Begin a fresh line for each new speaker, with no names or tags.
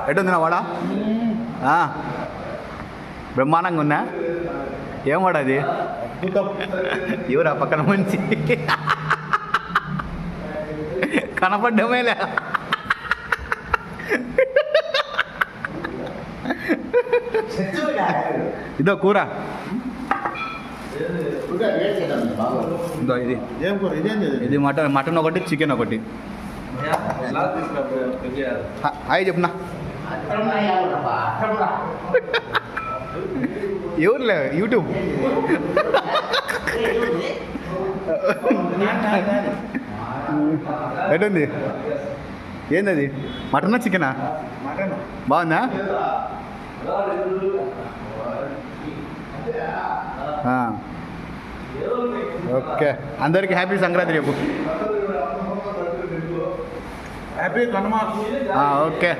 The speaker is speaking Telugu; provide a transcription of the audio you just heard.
ఎటుంది నా వాడా బ్రహ్మాండంగా ఉన్నా ఏం వాడు అది ఎవరా పక్కన మంచి కనపడ్డమేలే ఇదో కూర ఇదో ఇది ఇది మటన్ ఒకటి చికెన్ ఒకటి హాయ్ చెప్పునా ఎవరులే యూట్యూబ్ ఎటుంది ఏంది మటనా చికెనా బాగుందా ఓకే అందరికీ హ్యాపీ సంక్రాంతి రేపు
హ్యాపీ కనుమ
ఓకే